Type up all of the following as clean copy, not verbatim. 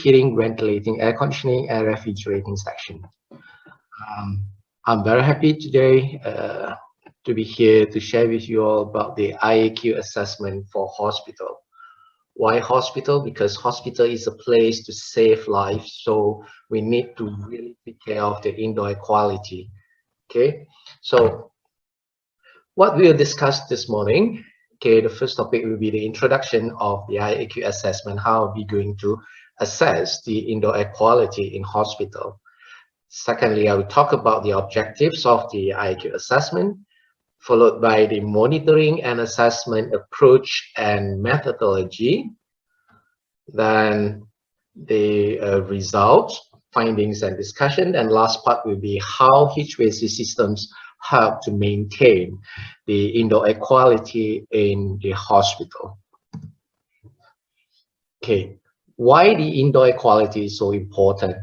heating, ventilating, air conditioning, and refrigerating section. I'm very happy today to be here to share with you all about the IAQ assessment for hospital. Why hospital? Because hospital is a place to save lives, so we need to really take care of the indoor air quality. Okay, so what we'll discuss this morning, okay, the first topic will be the introduction of the IAQ assessment. How are we going to assess the indoor air quality in hospital? Secondly, I will talk about the objectives of the IAQ assessment, followed by the monitoring and assessment approach and methodology. Then the results, findings and discussion, and last part will be how HVAC systems help to maintain the indoor air quality in the hospital. Okay, why the indoor air quality is so important?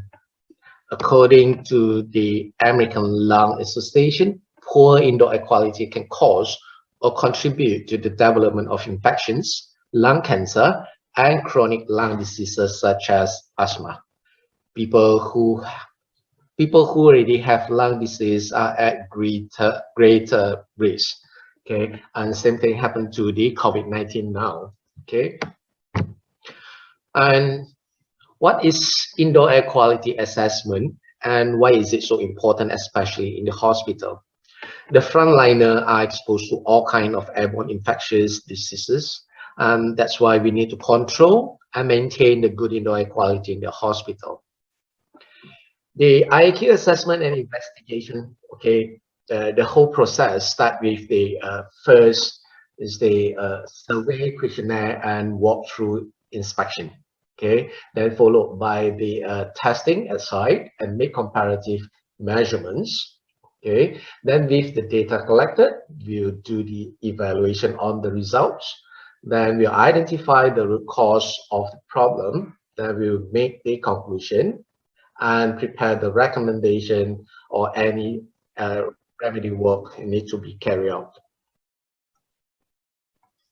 According to the American Lung Association, poor indoor air quality can cause or contribute to the development of infections, lung cancer, and chronic lung diseases such as asthma. People who already have lung disease are at greater risk. Okay, and same thing happened to the COVID-19 now. Okay, and what is indoor air quality assessment and why is it so important, especially in the hospital? The frontliner are exposed to all kinds of airborne infectious diseases, and that's why we need to control and maintain the good indoor air quality in the hospital. The IAQ assessment and investigation, okay, the whole process start with the first is the survey, questionnaire, and walkthrough inspection. Okay, then followed by the testing at site and make comparative measurements. Okay, then with the data collected, we'll do the evaluation on the results. Then we'll identify the root cause of the problem. Then we'll make the conclusion and prepare the recommendation or any remedy work need to be carried out.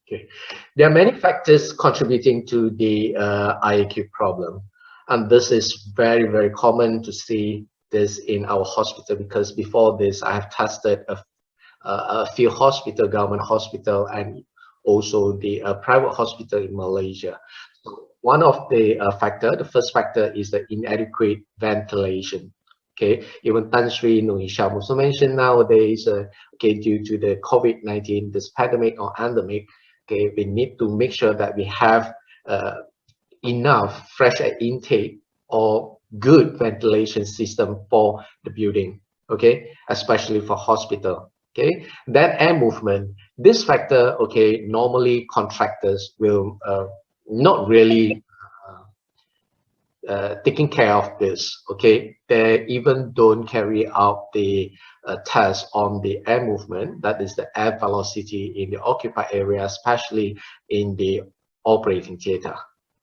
Okay, there are many factors contributing to the IAQ problem, and this is very, very common to see this in our hospital, because before this I have tested a few hospital, government hospital, and also the private hospital in Malaysia. So one of the the first factor is the inadequate ventilation. Okay, even Tan Sri Nuhisha also mentioned nowadays, okay, due to the COVID-19, this pandemic or endemic, okay, we need to make sure that we have enough fresh air intake or good ventilation system for the building, okay, especially for hospital. Okay, then air movement, this factor, okay, normally contractors will not really taking care of this. Okay, they even don't carry out the test on the air movement, that is the air velocity in the occupied area, especially in the operating theater.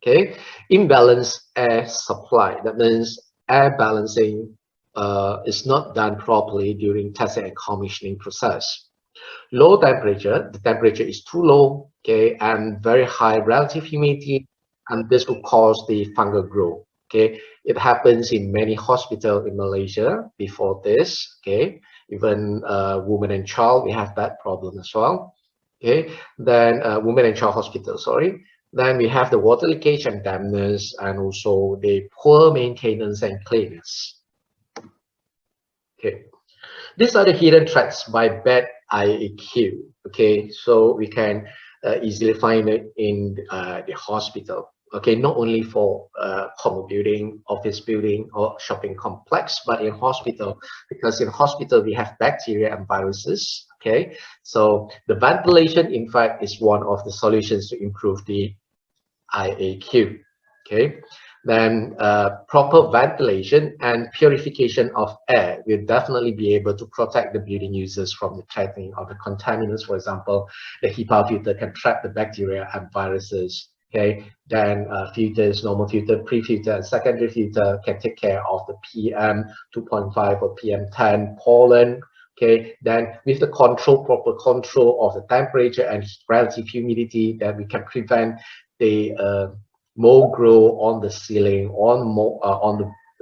Okay, imbalanced air supply, that means air balancing is not done properly during testing and commissioning process. Low temperature, the temperature is too low, okay, and very high relative humidity, and this will cause the fungal growth. Okay, it happens in many hospitals in Malaysia before this. Okay, even women and child, we have that problem as well. Okay, then women and child hospital, sorry. Then we have the water leakage and dampness, and also the poor maintenance and cleanliness. Okay, these are the hidden threats by bad IAQ. Okay, so we can easily find it in the hospital. Okay, not only for common building, office building, or shopping complex, but in hospital, because in hospital we have bacteria and viruses. Okay, so the ventilation, in fact, is one of the solutions to improve the IAQ. Okay, then proper ventilation and purification of air will definitely be able to protect the building users from the trapping of the contaminants. For example, the HEPA filter can trap the bacteria and viruses. Okay, then filters, normal filter, pre-filter, and secondary filter can take care of the PM 2.5 or PM 10 pollen. Okay, then with the proper control of the temperature and relative humidity, then we can prevent the mold grow on the ceiling, on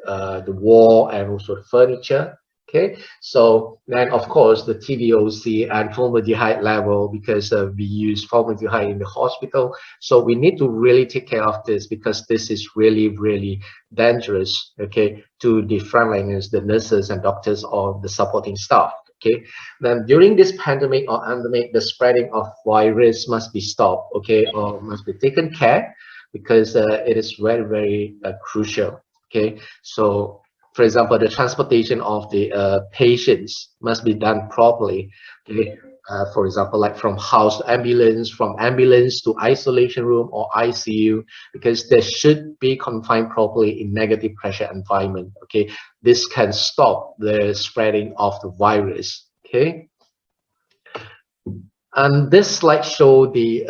the wall, and also the furniture. Okay, so then of course the TVOC and formaldehyde level, because we use formaldehyde in the hospital, so we need to really take care of this, because this is really dangerous, okay, to the frontliners, the nurses and doctors, or the supporting staff. Okay, then during this pandemic or endemic, the spreading of virus must be stopped, okay, or must be taken care, because it is very crucial. Okay, so for example, the transportation of the patients must be done properly. Okay, for example, like from house to ambulance, from ambulance to isolation room or ICU, because they should be confined properly in negative pressure environment. Okay, this can stop the spreading of the virus. Okay, and this slide show the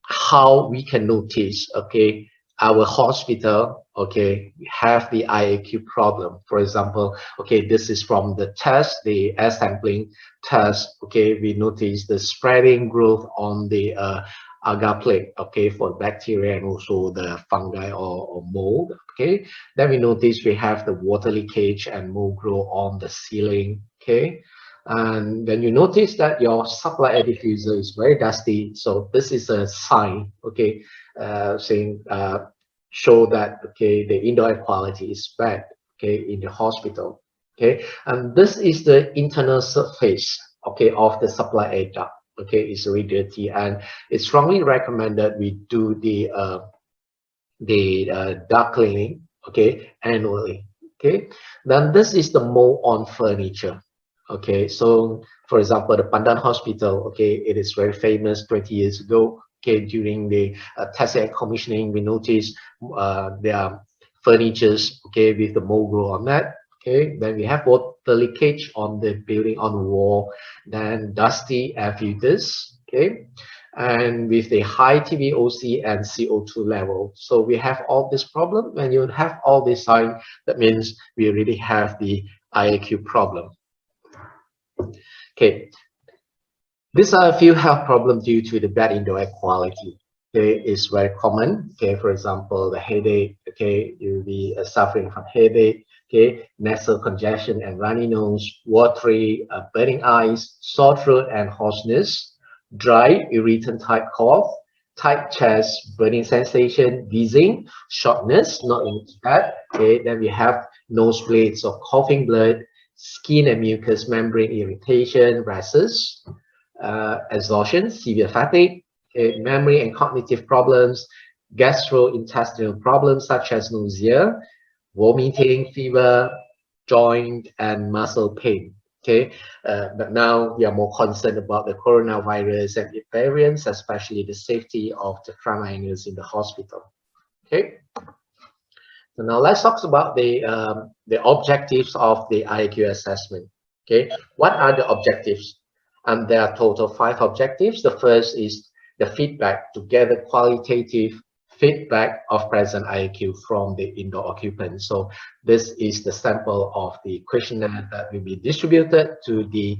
how we can notice, okay, our hospital, okay, have the IAQ problem. For example, okay, this is from the test, the air sampling test. Okay, we notice the spreading growth on the agar plate, okay, for bacteria and also the fungi or mold. Okay, then we notice we have the water leakage and mold grow on the ceiling. Okay, and then you notice that your supply air diffuser is very dusty, so this is a sign, okay, saying show that, okay, the indoor air quality is bad, okay, in the hospital. Okay, and this is the internal surface, okay, of the supply air duct. Okay, it's really dirty, and it's strongly recommended we do the duct cleaning, okay, annually. Okay, then this is the mold on furniture. Okay, so for example, the Pandan Hospital, okay, it is very famous 20 years ago. Okay, during the test and commissioning, we noticed there are furnitures, okay, with the mold grow on that. Okay, then we have water leakage on the building, on the wall, then dusty air filters. Okay, and with the high TVOC and CO2 level. So we have all this problem. When you have all this sign, that means we really have the IAQ problem. Okay, these are a few health problems due to the bad indoor air quality. Okay, it's very common. Okay, for example, the headache. Okay, you'll be suffering from headache. Okay, nasal congestion and runny nose, watery, burning eyes, sore throat and hoarseness, dry, irritant type cough, tight chest, burning sensation, wheezing, shortness, not in that. Okay, then we have nosebleeds or coughing blood, skin and mucous membrane irritation, rashes, exhaustion, severe fatigue, okay, memory and cognitive problems, gastrointestinal problems such as nausea, vomiting, fever, joint and muscle pain. Okay, but now we are more concerned about the coronavirus and its variants, especially the safety of the frontliners in the hospital. Okay, so now let's talk about the objectives of the IAQ assessment. Okay, what are the objectives? And there are total 5 objectives. The first is the feedback, to gather qualitative feedback of present IAQ from the indoor occupants. So this is the sample of the questionnaire that will be distributed to the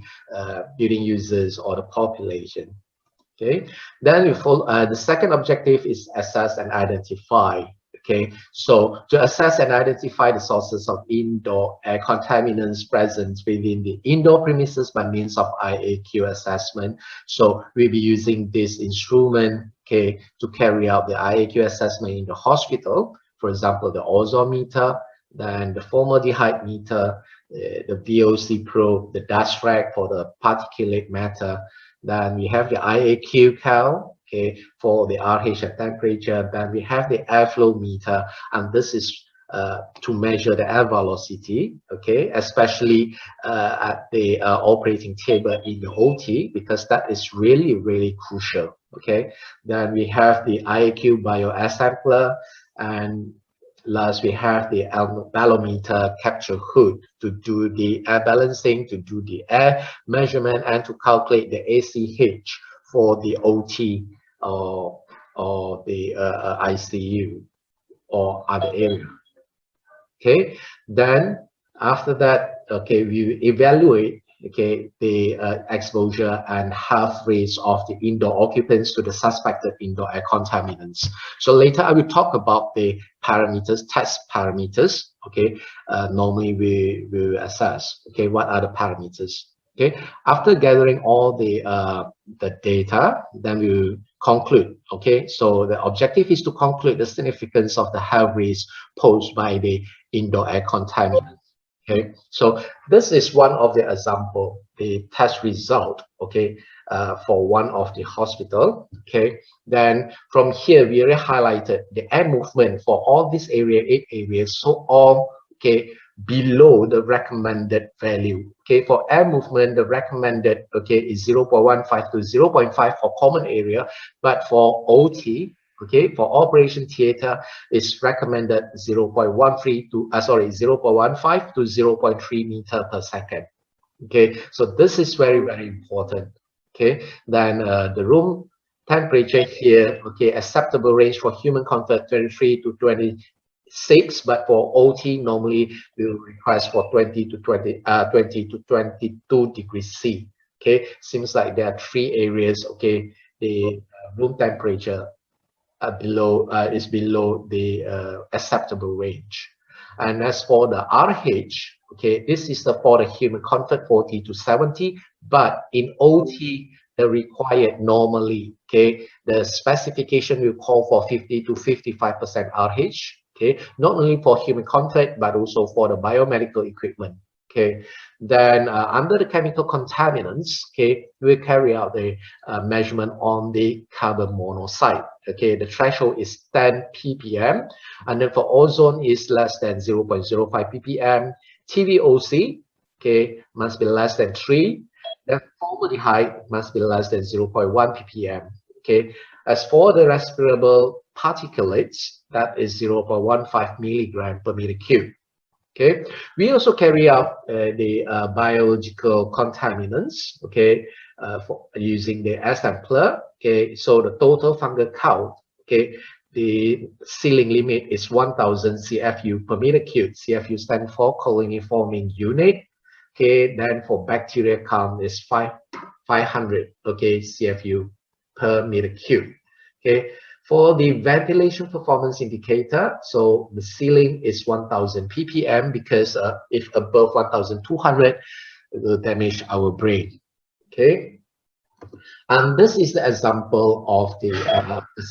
building users or the population. Okay, then we follow, the second objective is assess and identify. Okay, so to assess and identify the sources of indoor air contaminants present within the indoor premises by means of IAQ assessment. So we'll be using this instrument, okay, to carry out the IAQ assessment in the hospital. For example, the ozone meter, then the formaldehyde meter, the VOC probe, the dust rag for the particulate matter. Then we have the IAQ count, okay, for the RH and temperature. Then we have the airflow meter, and this is to measure the air velocity, okay, especially at the operating table in the OT, because that is really crucial. Okay, then we have the IAQ bio sampler, and last we have the balometer capture hood to do the air balancing, to do the air measurement, and to calculate the ACH for the OT or the ICU or other area. Okay, then after that, okay, we evaluate okay, the exposure and health rates of the indoor occupants to the suspected indoor air contaminants. So later I will talk about the parameters, test parameters. Okay, normally we will assess. Okay, what are the parameters? Okay, after gathering all the data, then we will conclude. Okay, so the objective is to conclude the significance of the health risks posed by the indoor air contaminants. Okay, so this is one of the example, the test result. Okay, for one of the hospital. Okay, then from here we already highlighted the air movement for all these area, 8 areas. So all okay below the recommended value. Okay, for air movement, the recommended okay is 0.15 to 0.5 for common area, but for OT, okay, for operation theater is recommended 0.13 to 0.15 to 0.3 meter per second. Okay, so this is very, very important. Okay, then the room temperature here, okay, acceptable range for human comfort 23 to 26, but for OT normally we will request for 20 to 22 degrees C. Okay, seems like there are 3 areas. Okay, the room temperature is below the acceptable range. And as for the RH, okay, this is for the human comfort 40 to 70, but in OT the required normally, okay, the specification will call for 50 to 55% RH, okay, not only for human comfort but also for the biomedical equipment. Okay, then under the chemical contaminants, okay, we carry out the measurement on the carbon monoxide. Okay, the threshold is 10 ppm, and then for ozone is less than 0.05 ppm. TVOC, okay, must be less than 3. Then formaldehyde must be less than 0.1 ppm. Okay, as for the respirable particulates, that is 0.15 milligram per meter cube. Okay, we also carry out the biological contaminants. Okay, for using the sampler. Okay, so the total fungal count. Okay, the ceiling limit is 1,000 CFU per meter cube. CFU stands for colony forming unit. Okay, then for bacteria count is 500. Okay, CFU per meter cube. Okay. For the ventilation performance indicator, so the ceiling is 1000 ppm because if above 1200, it will damage our brain. Okay, and this is the example of the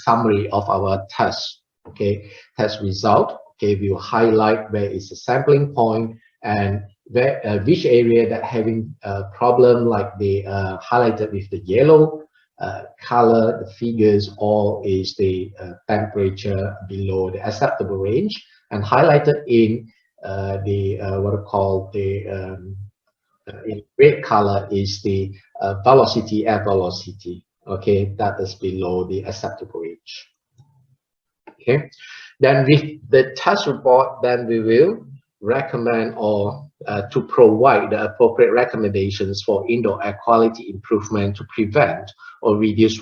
summary of our test. Okay, test result. Okay, we will highlight where is the sampling point and where which area that having a problem, like the highlighted with the yellow color, the figures, all is the temperature below the acceptable range, and highlighted in the what I call the in red color is the velocity, air velocity. Okay, that is below the acceptable range. Okay, then with the test report, then we will recommend or to provide the appropriate recommendations for indoor air quality improvement to prevent or reduce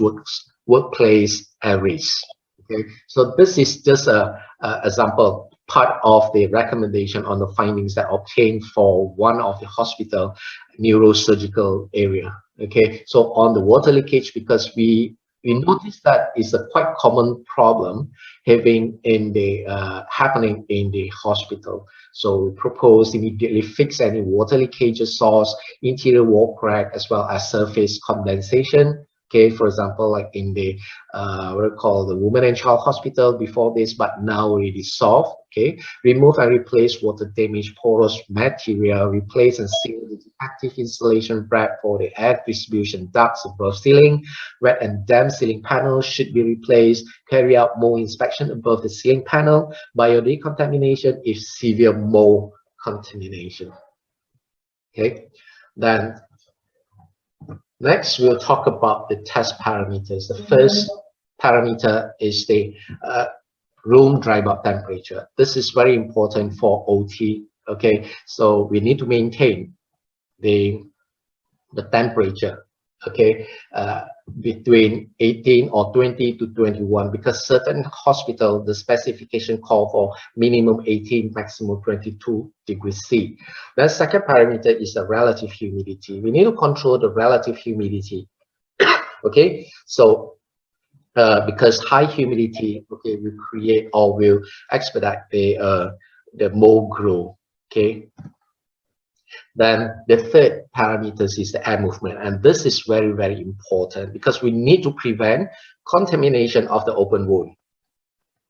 workplace air risk. Okay, so this is just a example part of the recommendation on the findings that obtained for one of the hospital neurosurgical area. Okay, so on the water leakage, because we noticed that it's a quite common problem having in the happening in the hospital. So we propose immediately fix any water leakage source, interior wall crack, as well as surface condensation. Okay, for example, like in the what we call the Women and Child Hospital before this, but now already solved. Okay, remove and replace water damaged porous material, replace and seal the active insulation wrap for the air distribution ducts above ceiling. Wet and damp ceiling panels should be replaced. Carry out mold inspection above the ceiling panel. Biodecontamination if severe mold contamination. Okay, then next, we'll talk about the test parameters. The first parameter is the room dry bulb temperature. This is very important for OT. Okay, so we need to maintain the temperature. okay, between 18 or 20 to 21, because certain hospital, the specification call for minimum 18, maximum 22 degrees C. The second parameter is the relative humidity. We need to control the relative humidity, okay? So because high humidity, okay, will create or will expedite the mold growth, okay? Then the third parameter is the air movement, and this is very, very important because we need to prevent contamination of the open wound.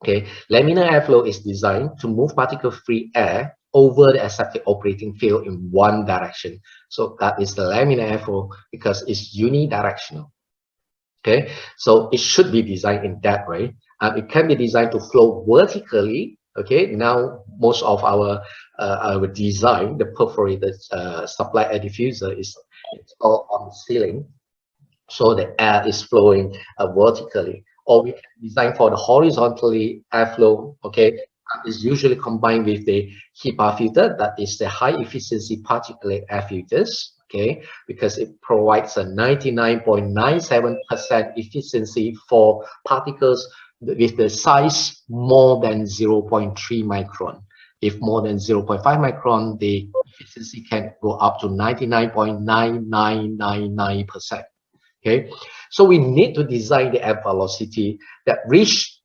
Okay, laminar airflow is designed to move particle-free air over the aseptic operating field in one direction. So that is the laminar airflow because it's unidirectional. Okay, so it should be designed in that way. It can be designed to flow vertically. Okay, now most of our design, the perforated supply air diffuser is installed on the ceiling, so the air is flowing vertically. Or we can design for the horizontally airflow. Okay, is usually combined with the HEPA filter, that is the high efficiency particulate air filters. Okay, because it provides a 99.97% efficiency for particles with the size more than 0.3 micron. If more than 0.5 micron, the efficiency can go up to 99.9999%. Okay, so we need to design the air velocity that reach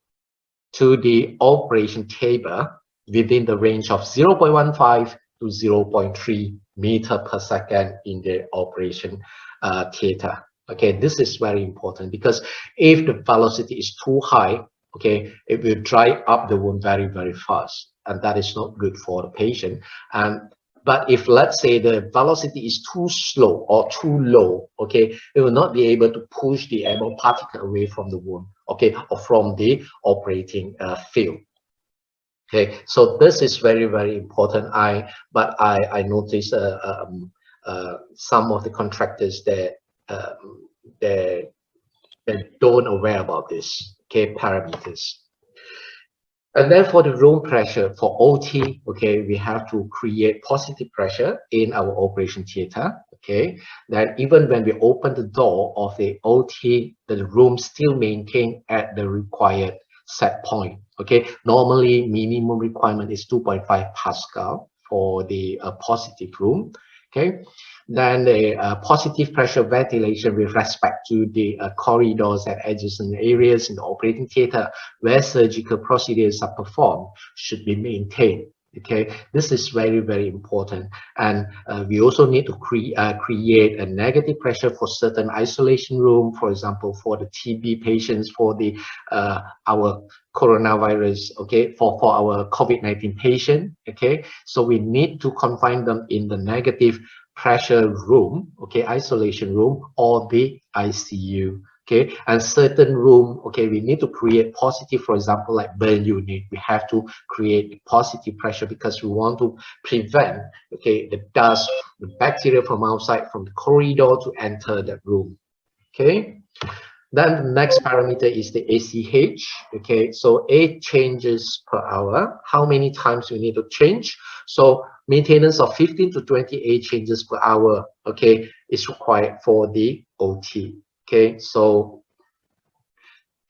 to the operation table within the range of 0.15 to 0.3 meter per second in the operation theater. Okay, this is very important because if the velocity is too high, okay, it will dry up the wound very, very fast, and that is not good for the patient. But if, let's say, the velocity is too slow or too low, okay, it will not be able to push the airborne particle away from the wound, okay, or from the operating field. Okay, so this is very, very important. But I noticed some of the contractors that they don't aware about this, okay, parameters. And then for the room pressure for OT, okay, we have to create positive pressure in our operation theater, okay. Then even when we open the door of the OT, the room still maintain at the required set point, okay. Normally, minimum requirement is 2.5 Pascal for the positive room, okay. Then the positive pressure ventilation with respect to the corridors and adjacent areas in the operating theater where surgical procedures are performed should be maintained. Okay, this is very, very important. And we also need to create a negative pressure for certain isolation room, for example, for the TB patients, for the our coronavirus, okay, for our COVID-19 patient, okay. So we need to confine them in the negative pressure room, okay, isolation room, or the ICU, okay. And certain room, okay, we need to create positive, for example, like burn unit, we have to create positive pressure because we want to prevent, okay, the dust, the bacteria from outside, from the corridor to enter the room, okay. Then the next parameter is the ACH, okay, so 8 changes per hour. How many times we need to change? So maintenance of 15 to 28 changes per hour, okay, is required for the OT, okay. So,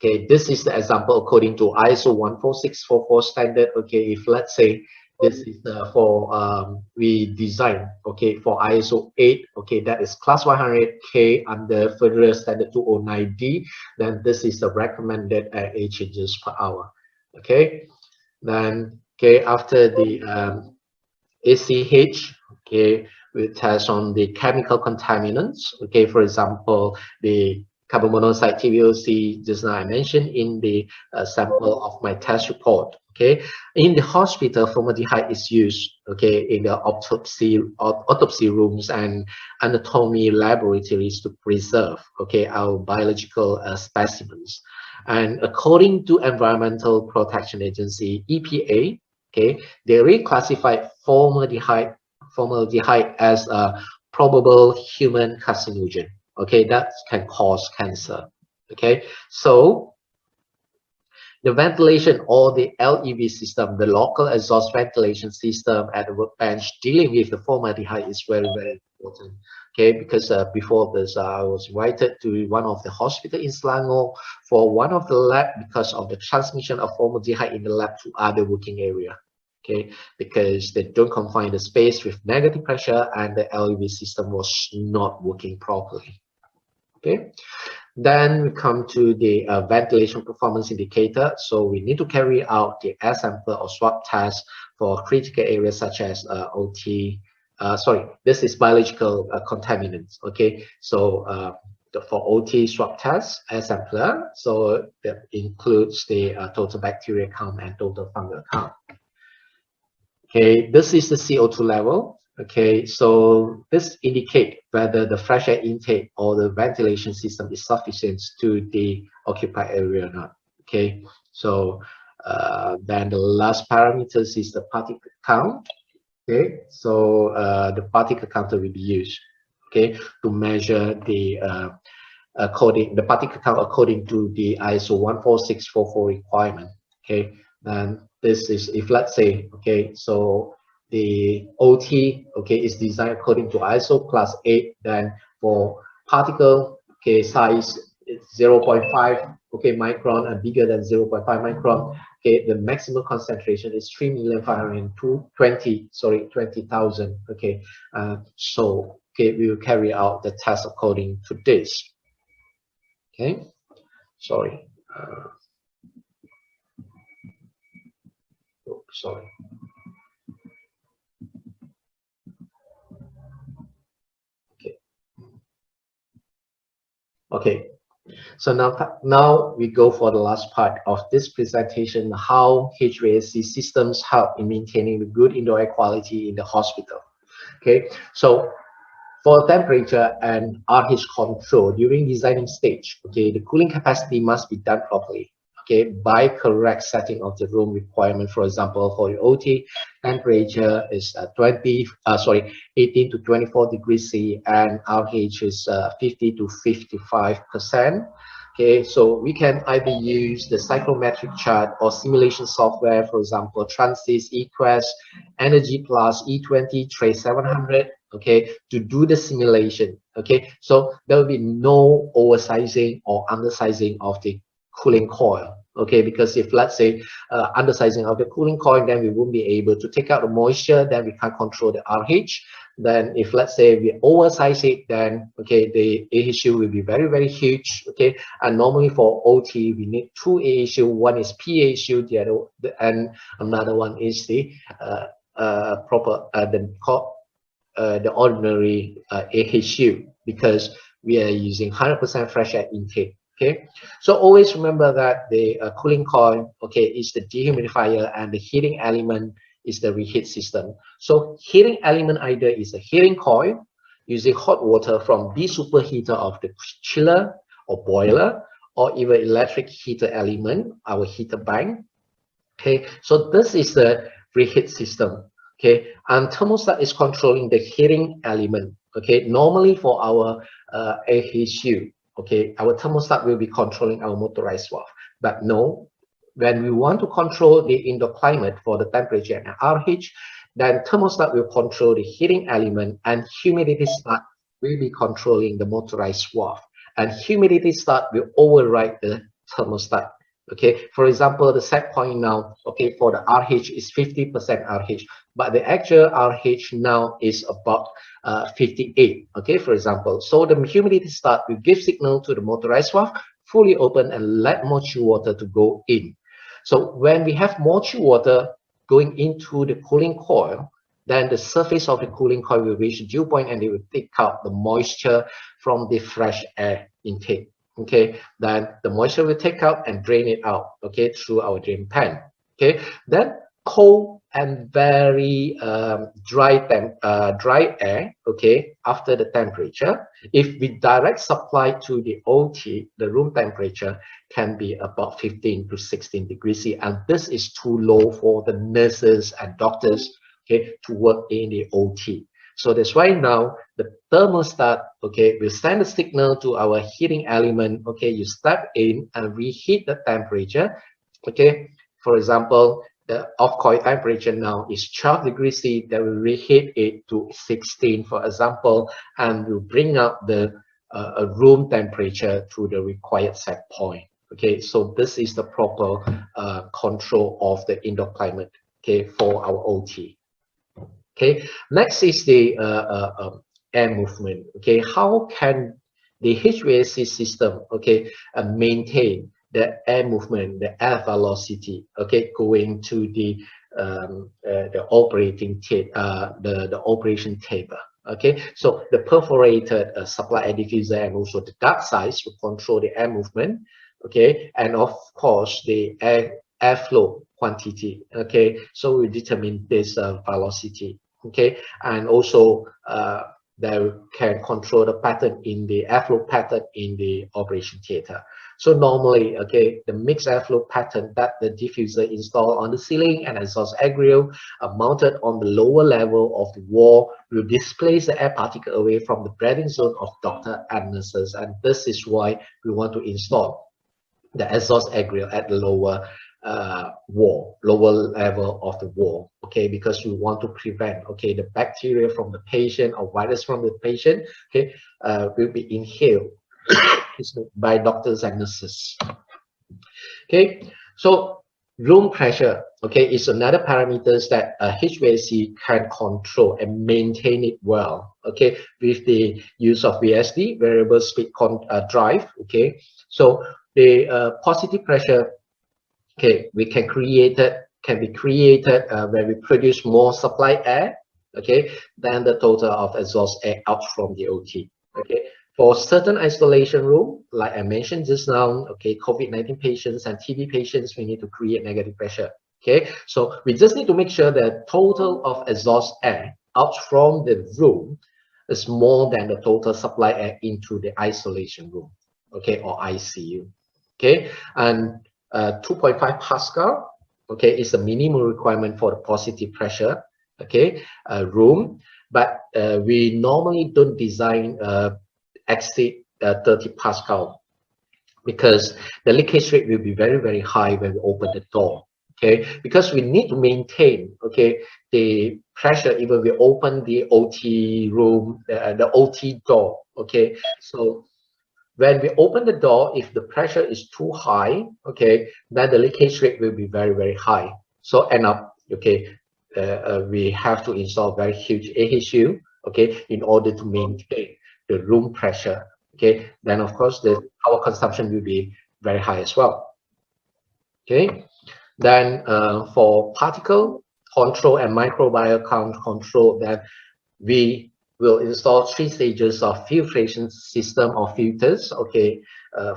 okay, this is the example according to ISO 14644 standard, okay. If let's say this is for we design, okay, for ISO 8, okay, that is class 100K under federal standard 209D, then this is the recommended 8 changes per hour, okay. Then, okay, after the ACH, okay, we test on the chemical contaminants, okay, for example, the carbon monoxide TVOC, just now I mentioned in the sample of my test report, okay. In the hospital, formaldehyde is used, okay, in the autopsy rooms and anatomy laboratories to preserve, okay, our biological specimens. And according to Environmental Protection Agency, EPA, okay, they reclassified formaldehyde as a probable human carcinogen, okay, that can cause cancer, okay. So the ventilation or the LEV system, the local exhaust ventilation system at the workbench dealing with the formaldehyde is very, very important. Okay, because before this, I was invited to one of the hospital in Selangor for one of the lab because of the transmission of formaldehyde in the lab to other working area. Okay, because they don't confine the space with negative pressure and the LEV system was not working properly. Okay, then we come to the ventilation performance indicator. So we need to carry out the air sample or swab test for critical areas such as OT. This is biological contaminants. Okay, so for OT swab test, air sampler, so that includes the total bacteria count and total fungal count. Okay, this is the CO2 level. Okay, so this indicate whether the fresh air intake or the ventilation system is sufficient to the occupied area or not. Okay, so then the last parameters is the particle count. Okay, so the particle counter will be used, okay, to measure the particle count according to the ISO 14644 requirement. Okay, then this is if let's say, okay, so the OT, okay, is designed according to ISO class 8, then for particle, okay, size it's 0.5, okay, micron and bigger than 0.5 micron, okay, the maximum concentration is 3,520,000, okay, so okay, we will carry out the test according to this. Okay, sorry. Sorry. Okay. So now we go for the last part of this presentation, how HVAC systems help in maintaining the good indoor air quality in the hospital. Okay, so for temperature and RH control during designing stage, okay, the cooling capacity must be done properly, okay, by correct setting of the room requirement. For example, for the OT, temperature is 18 to 24 degrees C, and RH is 50 to 55%. Okay, so we can either use the psychrometric chart or simulation software, for example, Transys, eQuest, Energy Plus, E20, Trace 700, okay, to do the simulation. Okay, so there will be no oversizing or undersizing of the cooling coil. Okay, because if let's say undersizing of the cooling coil, then we won't be able to take out the moisture, then we can't control the RH. Then if let's say we oversize it, then okay, the AHU will be very, very huge. Okay, and normally for OT we need two AHU. One is PAHU, and another one is the the ordinary AHU, because we are using 100% fresh air intake. Okay, so always remember that the cooling coil, okay, is the dehumidifier, and the heating element is the reheat system. So heating element either is a heating coil using hot water from the superheater of the chiller or boiler, or even electric heater element, our heater bank. Okay, so this is the reheat system. Okay, and thermostat is controlling the heating element. Okay, normally for our AHU, okay, our thermostat will be controlling our motorized valve. But no, when we want to control the indoor climate for the temperature and RH, then thermostat will control the heating element, and humidity stat will be controlling the motorized valve. And humidity stat will override the thermostat. Okay, for example, the set point now, okay, for the RH is 50% RH, but the actual RH now is about 58, okay, for example. So the humidity stat will give signal to the motorized valve, fully open and let more chill water to go in. So when we have more chill water going into the cooling coil, then the surface of the cooling coil will reach the dew point, and it will take out the moisture from the fresh air intake. Okay, then the moisture will take out and drain it out, okay, through our drain pan. Okay, then cold and very dry air, okay, after the temperature, if we direct supply to the OT, the room temperature can be about 15 to 16 degrees C, and this is too low for the nurses and doctors, okay, to work in the OT. So that's why now the thermostat, okay, will send a signal to our heating element. Okay, you step in and reheat the temperature. Okay, for example, the off-coil temperature now is 12 degrees C, then we reheat it to 16, for example, and we'll bring up the room temperature to the required set point. Okay, so this is the proper control of the indoor climate, okay, for our OT. Okay, next is the air movement. Okay, how can the HVAC system, okay, maintain the air movement, the air velocity, okay, going to the operating the operation table. Okay, so the perforated supply air diffuser and also the duct size to control the air movement. Okay, and of course the airflow quantity. Okay, so we determine this velocity. Okay, and also they can control the pattern in the airflow pattern in the operation theater. So normally, okay, the mixed airflow pattern that the diffuser installed on the ceiling and exhaust air grill mounted on the lower level of the wall will displace the air particle away from the breathing zone of doctor and nurses. And this is why we want to install the exhaust air grill at the lower lower level of the wall, okay, because we want to prevent, okay, the bacteria from the patient or virus from the patient, okay, will be inhaled by doctors and nurses. Okay, so room pressure, okay, is another parameters that HVAC can control and maintain it well, okay, with the use of VSD, variable speed drive. Okay, so the positive pressure, okay, we can create it, can be created when we produce more supply air, okay, than the total of exhaust air out from the OT. Okay, for certain isolation room, like I mentioned just now, okay, COVID-19 patients and TB patients, we need to create negative pressure. Okay, so we just need to make sure that total of exhaust air out from the room is more than the total supply air into the isolation room, okay, or ICU. Okay, and 2.5 Pascal, okay, is the minimum requirement for the positive pressure, okay, room, but we normally don't design exceed 30 Pascal because the leakage rate will be very, very high when we open the door, okay, because we need to maintain, okay, the pressure even we open the OT room, the OT door, okay, so when we open the door, if the pressure is too high, okay, then the leakage rate will be very, very high. So end up, okay, we have to install very huge AHU, okay, in order to maintain the room pressure, okay. Then of course the power consumption will be very high as well. Okay, then for particle control and microbial count control, then we will install 3 stages of filtration system or filters, okay,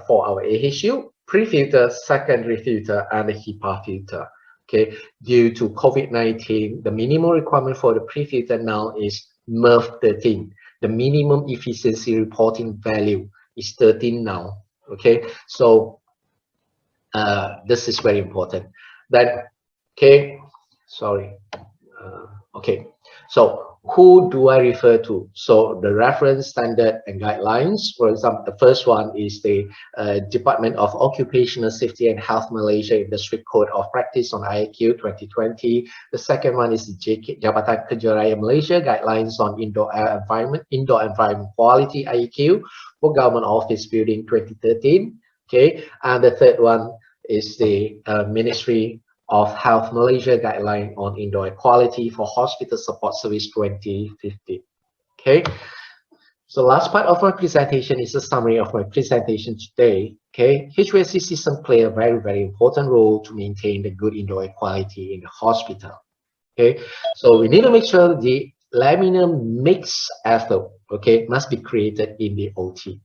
for our AHU, pre-filter, secondary filter, and the HEPA filter. Okay, due to COVID-19, the minimum requirement for the pre-filter now is MERV 13. The minimum efficiency reporting value is 13 now. Okay, so this is very important. Then, okay, sorry. Okay, so who do I refer to? So the reference, standard, and guidelines. For example, the first one is the Department of Occupational Safety and Health Malaysia Industry Code of Practice on IAQ 2020. The second one is the Jabatan Kerja Raya Malaysia Guidelines on Indoor Environment Quality IAQ for Government Office Building 2013. Okay, and the third one is the Ministry of Health Malaysia Guideline on Indoor Air Quality for Hospital Support Service 2015. Okay, so last part of my presentation is a summary of my presentation today. Okay, HVAC system play a very, very important role to maintain the good indoor air quality in the hospital. Okay, so we need to make sure the laminar mixed airflow, okay, must be created in the OT.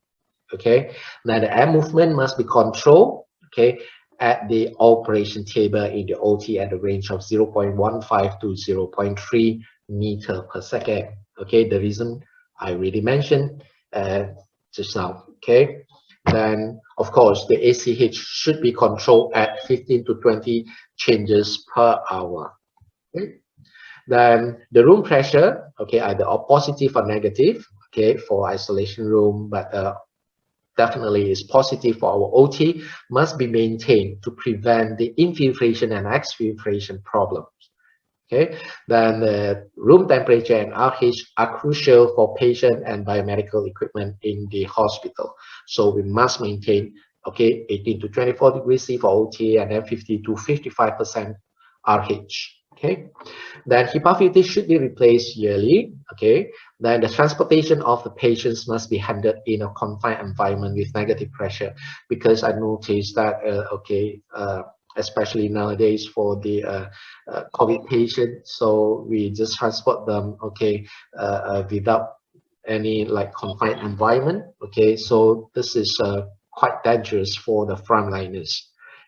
Okay, now the air movement must be controlled, okay, at the operation table in the OT at a range of 0.15 to 0.3 meter per second. Okay, the reason I already mentioned just now. Okay, then of course the ACH should be controlled at 15 to 20 changes per hour. Okay, then the room pressure, okay, either positive or negative, okay, for isolation room, but definitely is positive for our OT, must be maintained to prevent the infiltration and exfiltration problems. Okay, then the room temperature and RH are crucial for patient and biomedical equipment in the hospital. So we must maintain, okay, 18 to 24 degrees C for OT and then 50 to 55% RH. Okay, then HEPA filters should be replaced yearly. Okay, then the transportation of the patients must be handled in a confined environment with negative pressure, because I noticed that especially nowadays for the COVID patients, so we just transport them, okay, without any like confined environment. Okay, so this is quite dangerous for the frontliners.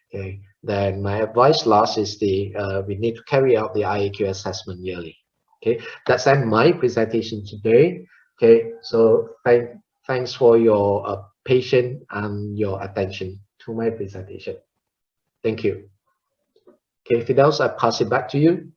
Okay, then my advice last is the we need to carry out the IAQ assessment yearly. Okay, that's my presentation today. Okay, so thanks for your patience and your attention to my presentation. Thank you. Okay, Fidelis, I pass it back to you.